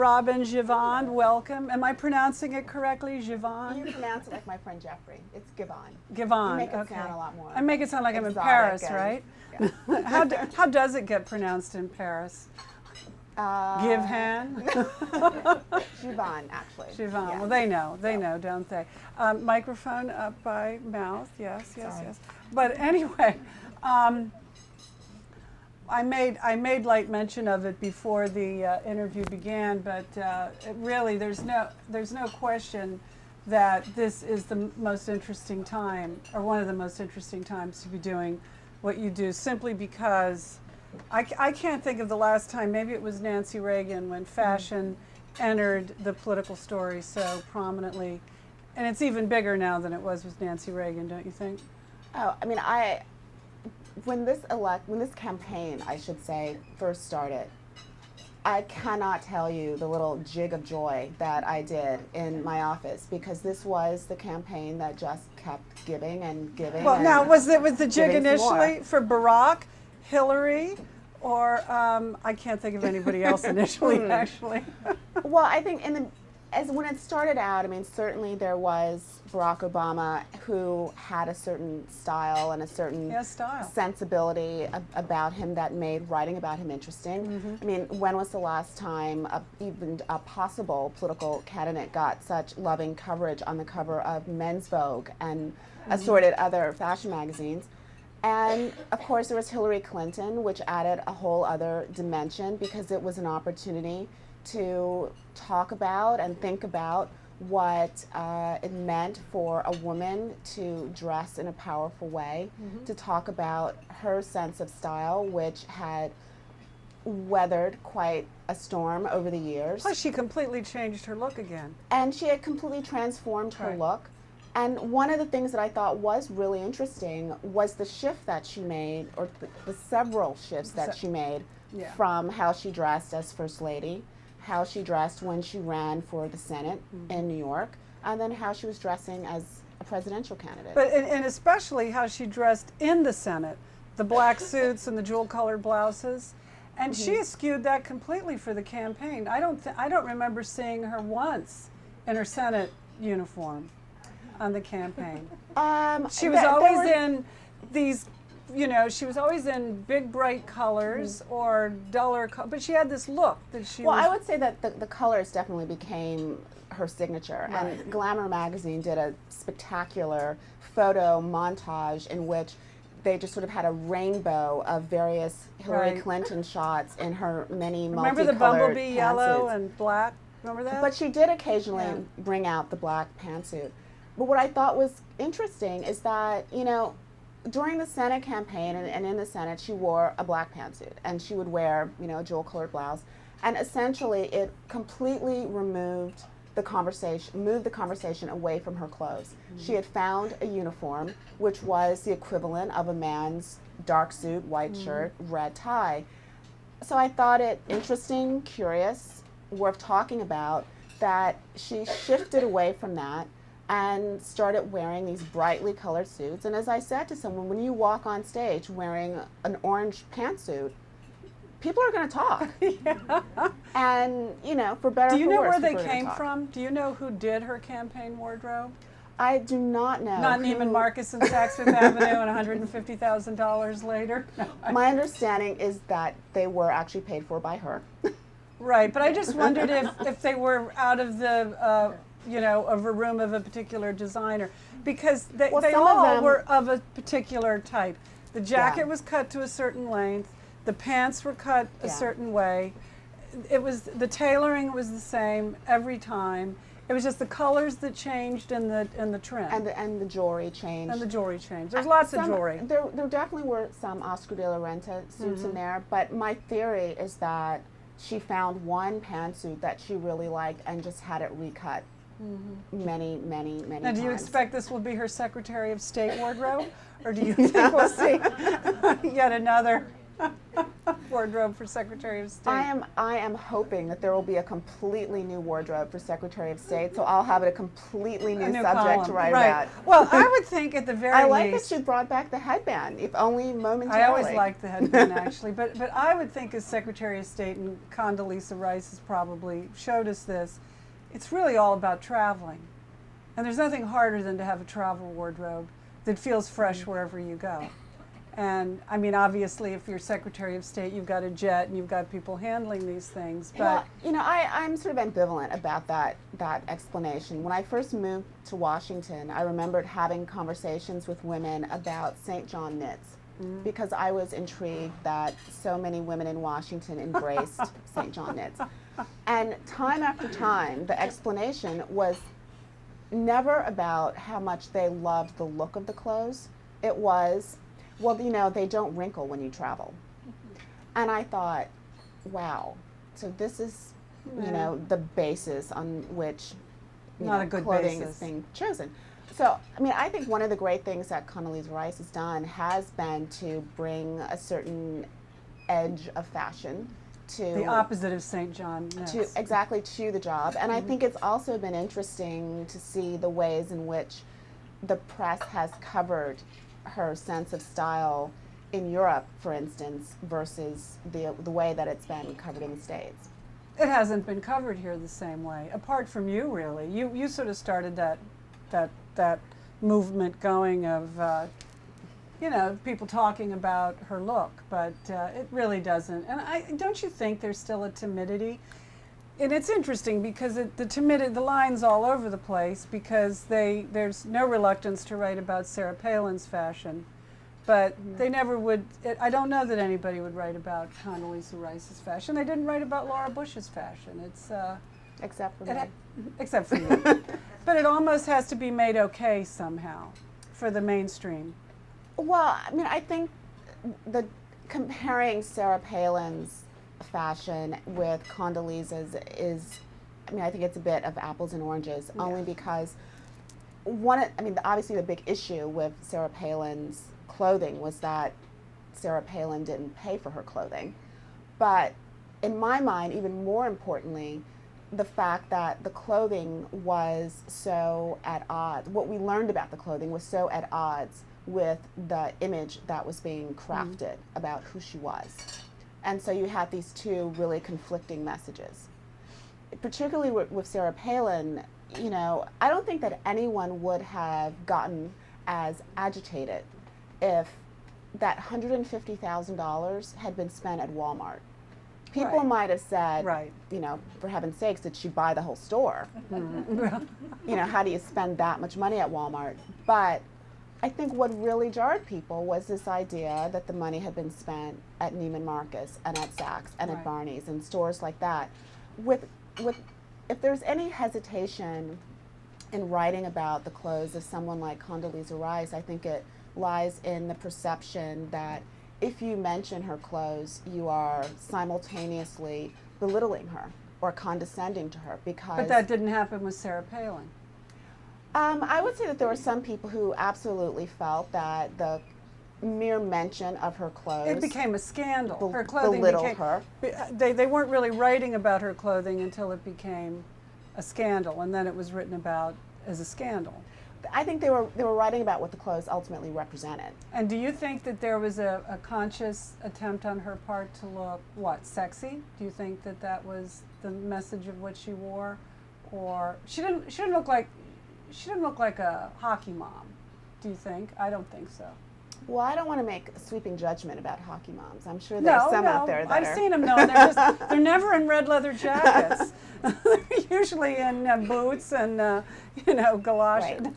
Robin Givhan, welcome. Am I pronouncing it correctly, Givhan? You pronounce it like my friend Jeffrey. It's Givhan. Givhan, You make it okay. sound a lot more. I make it sound like I'm in exotic Paris, and- right? Yeah. How does it get pronounced in Paris? Givhan? Givhan, actually. Givhan. Yeah. Well, they know, don't they? Microphone up by mouth. Yes. But anyway, I made light mention of it before the interview began, but really, there's no question that this is the most interesting time, or one of the most interesting times to be doing what you do, simply because I can't think of the last time, maybe it was Nancy Reagan, when fashion entered the political story so prominently. And it's even bigger now than it was with Nancy Reagan, don't you think? Oh, I mean, when this campaign, I should say, first started, I cannot tell you the little jig of joy that I did in my office, because this was the campaign that just kept giving and giving. Well, now, was the jig giving some initially more. for Barack, Hillary, or I can't think of anybody else initially, actually. Well, I think when it started out, I mean, certainly there was Barack Obama, who had a certain style and a certain sensibility about him that made writing about him interesting. Mm-hmm. I mean, when was the last time even a possible political candidate got such loving coverage on the cover of Men's Vogue and assorted other fashion magazines? And of course, there was Hillary Clinton, which added a whole other dimension, because it was an opportunity to talk about and think about what it meant for a woman to dress in a powerful way, to talk about her sense of style, which had weathered quite a storm over the years. Plus, she completely changed her look again. And she had completely transformed her look. And one of the things that I thought was really interesting was the shift that she made, or the several shifts that she made, from how she dressed as First Lady, how she dressed when she ran for the Senate in New York, and then how she was dressing as a presidential candidate. But and especially how she dressed in the Senate, the black suits and the jewel-colored blouses, and she eschewed that completely for the campaign. I don't remember seeing her once in her Senate uniform on the campaign. She was always in these. She was always in big, bright colors or duller, but she had this look that she I would say that the colors definitely became her signature. Right. And Glamour magazine did a spectacular photo montage in which they just sort of had a rainbow of various Hillary Clinton shots in her many multicolored Remember the bumblebee yellow pantsuits. and black? Remember that? But she did occasionally bring out the black pantsuit. But what I thought was interesting is that, during the Senate campaign and in the Senate, she wore a black pantsuit, and she would wear, a jewel-colored blouse. And essentially, it completely moved the conversation away from her clothes. She had found a uniform, which was the equivalent of a man's dark suit, white shirt, red tie. So I thought it interesting, curious, worth talking about, that she shifted away from that and started wearing these brightly colored suits. And as I said to someone, when you walk on stage wearing an orange pantsuit, people are going to talk. And, for better or for worse. Do you know where people they are came gonna talk. from? Do you know who did her campaign wardrobe? I do not know. Not Neiman Marcus and Saks Fifth Avenue and $150,000 later? My understanding is that they were actually paid for by her. Right, but I just wondered if they were out of the... of a room of a particular designer, because they all were of a particular type. The jacket was cut to a certain length, the pants were cut a certain way. The tailoring was the same every time. It was just the colors that changed and the trim. And the jewelry changed. And the jewelry changed. There's lots of jewelry. There definitely were some Oscar de la Renta suits in there, but my theory is that she found one pantsuit that she really liked and just had it recut. Many times. Now, do you expect this will be her Secretary of State wardrobe, or do you think we'll see yet another wardrobe for Secretary of State. I am hoping that there will be a completely new wardrobe for Secretary of State, so I'll have a completely new subject column. to write right. about. Well, I would think at the very I like least. that you brought back the headband, if only momentarily. I always liked the headband actually, but I would think as Secretary of State, and Condoleezza Rice has probably showed us this, it's really all about traveling. And there's nothing harder than to have a travel wardrobe that feels fresh wherever you go. And I mean, obviously, if you're Secretary of State, you've got a jet and you've got people handling these things. But well, you know, I'm sort of ambivalent about that explanation. When I first moved to Washington, I remembered having conversations with women about St. John knits because I was intrigued that so many women in Washington embraced St. John knits. And time after time, the explanation was never about how much they loved the look of the clothes. It was, well, you know, they don't wrinkle when you travel. And I thought, wow, so this is, you know, the basis on which Not a good clothing basis. is being chosen. So, I mean, I think one of the great things that Condoleezza Rice has done has been to bring a certain edge of fashion to the opposite of St. John knits. exactly to the job. And I think it's also been interesting to see the ways in which the press has covered her sense of style in Europe, for instance, versus the way that it's been covered in the States. It hasn't been covered here the same way, apart from you, really. You sort of started that movement going of, you know, people talking about her look, but it really doesn't. And don't you think there's still a timidity? And it's interesting because the line's all over the place because there's no reluctance to write about Sarah Palin's fashion, but they never would. I don't know that anybody would write about Condoleezza Rice's fashion. They didn't write about Laura Bush's fashion. It's Except for me. except for you. But it almost has to be made okay somehow for the mainstream. Well, I mean, I think the comparing Sarah Palin's fashion with Condoleezza's is, I mean, I think it's a bit of apples and oranges, only because obviously the big issue with Sarah Palin's clothing was that Sarah Palin didn't pay for her clothing. But in my mind, even more importantly, the fact that the clothing was so at odds, what we learned about the clothing was so at odds with the image that was being crafted about who she was. And so you had these two really conflicting messages. Particularly with Sarah Palin, you know, I don't think that anyone would have gotten as agitated if that $150,000 had been spent at Walmart. People Right. might have said, Right. you know, for heaven's sakes, did she buy the whole store? You know, how do you spend that much money at Walmart? But I think what really jarred people was this idea that the money had been spent at Neiman Marcus and at Saks and Right. at Barney's and stores like that. If there's any hesitation in writing about the clothes of someone like Condoleezza Rice, I think it lies in the perception that if you mention her clothes, you are simultaneously belittling her or condescending to her because. But that didn't happen with Sarah Palin. I would say that there were some people who absolutely felt that the mere mention of her clothes. It became a scandal. Her clothing belittled became, her. They weren't really writing about her clothing until it became a scandal, and then it was written about as a scandal. I think they were writing about what the clothes ultimately represented. And do you think that there was a conscious attempt on her part to look, sexy? Do you think that that was the message of what she wore? Or she didn't look like a hockey mom, do you think? I don't think so. Well, I don't want to make a sweeping judgment about hockey moms. I'm sure there's some out there that I've seen them. No, they're never in red leather jackets. They're usually in boots and galoshes. Right. No.